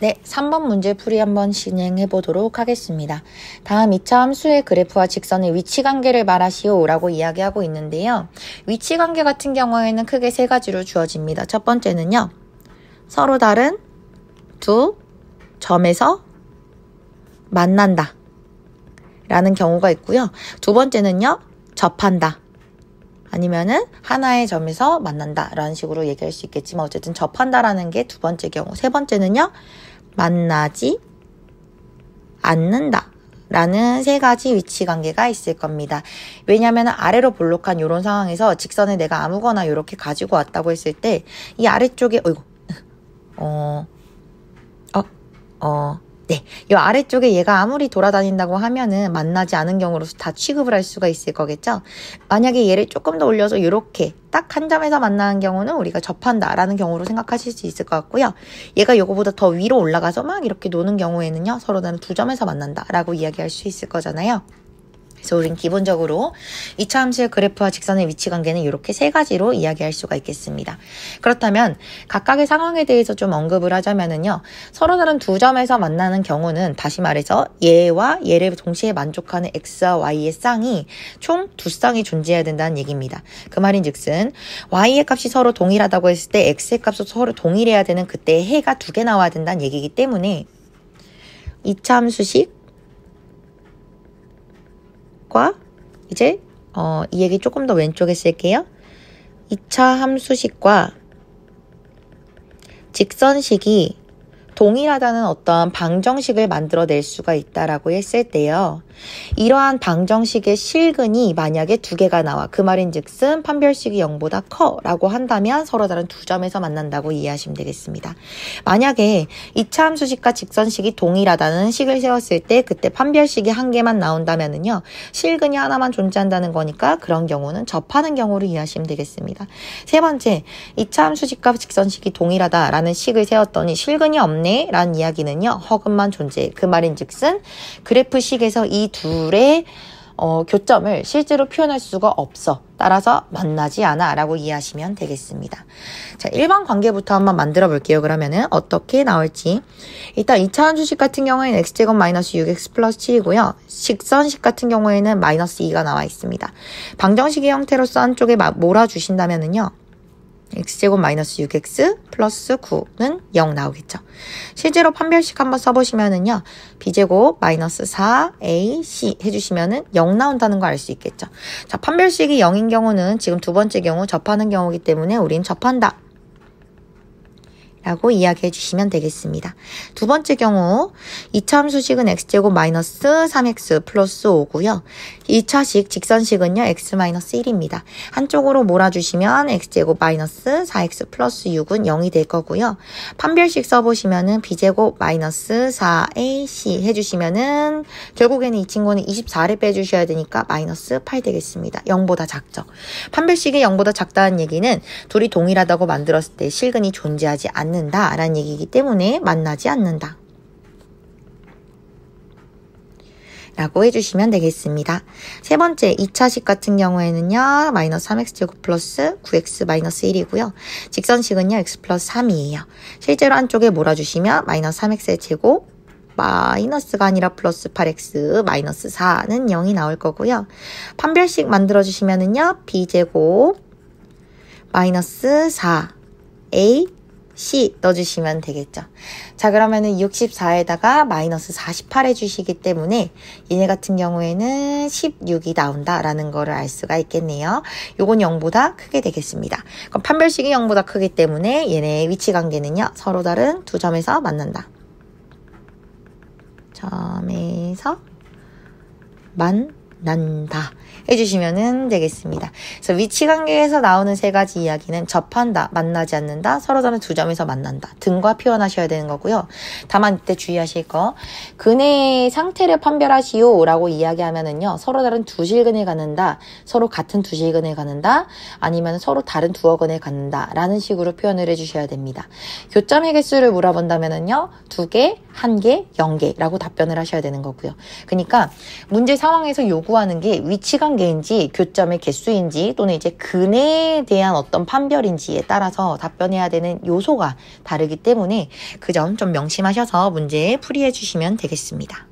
네, 3번 문제 풀이 한번 진행해 보도록 하겠습니다. 다음 2차 함수의 그래프와 직선의 위치관계를 말하시오 라고 이야기하고 있는데요. 위치관계 같은 경우에는 크게 세 가지로 주어집니다. 첫 번째는요, 서로 다른 두 점에서 만난다 라는 경우가 있고요. 두 번째는요, 접한다. 아니면은 하나의 점에서 만난다 라는 식으로 얘기할 수 있겠지만 어쨌든 접한다라는 게 두 번째 경우. 세 번째는요, 만나지 않는다 라는 세 가지 위치관계가 있을 겁니다. 왜냐하면 아래로 볼록한 이런 상황에서 직선을 내가 아무거나 이렇게 가지고 왔다고 했을 때 이 아래쪽에 네, 이 아래쪽에 얘가 아무리 돌아다닌다고 하면은 만나지 않은 경우로 다 취급을 할 수가 있을 거겠죠. 만약에 얘를 조금 더 올려서 이렇게 딱 한 점에서 만나는 경우는 우리가 접한다라는 경우로 생각하실 수 있을 것 같고요. 얘가 요거보다 더 위로 올라가서 막 이렇게 노는 경우에는요, 서로 다른 두 점에서 만난다라고 이야기할 수 있을 거잖아요. 그래서 우린 기본적으로 2차 함수의 그래프와 직선의 위치관계는 이렇게 세 가지로 이야기할 수가 있겠습니다. 그렇다면 각각의 상황에 대해서 좀 언급을 하자면은요, 서로 다른 두 점에서 만나는 경우는 다시 말해서 얘와 얘를 동시에 만족하는 x와 y의 쌍이 총 두 쌍이 존재해야 된다는 얘기입니다. 그 말인즉슨 y의 값이 서로 동일하다고 했을 때 x의 값도 서로 동일해야 되는 그때 해가 두 개 나와야 된다는 얘기이기 때문에 2차 함수식 이제 이 얘기 조금 더 왼쪽에 쓸게요. 2차 함수식과 직선식이 동일하다는 어떤 방정식을 만들어낼 수가 있다라고 했을 때요, 이러한 방정식의 실근이 만약에 두 개가 나와, 그 말인즉슨 판별식이 0보다 커 라고 한다면 서로 다른 두 점에서 만난다고 이해하시면 되겠습니다. 만약에 2차 함수식과 직선식이 동일하다는 식을 세웠을 때 그때 판별식이 한 개만 나온다면은요, 실근이 하나만 존재한다는 거니까 그런 경우는 접하는 경우로 이해하시면 되겠습니다. 세 번째, 2차 함수식과 직선식이 동일하다라는 식을 세웠더니 실근이 없네 라는 이야기는요, 허근만 존재해. 그 말인즉슨 그래프식에서 이 둘의 교점을 실제로 표현할 수가 없어. 따라서 만나지 않아 라고 이해하시면 되겠습니다. 자, 1번 관계부터 한번 만들어 볼게요. 그러면은 어떻게 나올지. 일단 2차 함수식 같은 경우에는 x제곱 마이너스 6x 플러스 7이고요. 직선식 같은 경우에는 마이너스 2가 나와 있습니다. 방정식의 형태로서 한쪽에 몰아주신다면은요, x제곱 마이너스 6x 플러스 9는 0 나오겠죠. 실제로 판별식 한번 써보시면은요, b제곱 마이너스 4ac 해주시면은 0 나온다는 거 알 수 있겠죠. 자, 판별식이 0인 경우는 지금 두 번째 경우 접하는 경우이기 때문에 우린 접한다 라고 이야기해 주시면 되겠습니다. 두 번째 경우 2차 함수식은 x제곱 마이너스 3x 플러스 5고요. 2차식 직선식은요, x 마이너스 1입니다. 한쪽으로 몰아주시면 x제곱 마이너스 4x 플러스 6은 0이 될 거고요. 판별식 써보시면은 b제곱 마이너스 4ac 해주시면은 결국에는 이 친구는 24를 빼주셔야 되니까 마이너스 8 되겠습니다. 0보다 작죠. 판별식이 0보다 작다는 얘기는 둘이 동일하다고 만들었을 때 실근이 존재하지 않는다 라는 얘기이기 때문에 만나지 않는다 라고 해주시면 되겠습니다. 세 번째 2차식 같은 경우에는요, 마이너스 3x제곱 플러스 9x 마이너스 1이고요. 직선식은요, x 플러스 3이에요. 실제로 한쪽에 몰아주시면 마이너스 3x의 제곱 마이너스가 아니라 플러스 8x 마이너스 4는 0이 나올 거고요. 판별식 만들어주시면은요, b제곱 마이너스 4a C 넣어주시면 되겠죠. 자, 그러면은 64에다가 마이너스 48 해주시기 때문에 얘네 같은 경우에는 16이 나온다라는 거를 알 수가 있겠네요. 요건 0보다 크게 되겠습니다. 그럼 판별식이 0보다 크기 때문에 얘네의 위치관계는요, 서로 다른 두 점에서 만난다. 점에서 만난다 해주시면 되겠습니다. 그래서 위치관계에서 나오는 세 가지 이야기는 접한다, 만나지 않는다, 서로 다른 두 점에서 만난다 등과 표현하셔야 되는 거고요. 다만 이때 주의하실 거, 근의 상태를 판별하시오 라고 이야기하면은요, 서로 다른 두 실근을 갖는다, 서로 같은 두 실근을 갖는다, 아니면 서로 다른 두어 근을 갖는다 라는 식으로 표현을 해주셔야 됩니다. 교점의 개수를 물어본다면은요, 2개, 1개, 0개라고 답변을 하셔야 되는 거고요. 그러니까 문제 상황에서 요구하는 게 위치 관계인지 교점의 개수인지 또는 이제 근해에 대한 어떤 판별인지에 따라서 답변해야 되는 요소가 다르기 때문에 그 점 좀 명심하셔서 문제 풀이해 주시면 되겠습니다.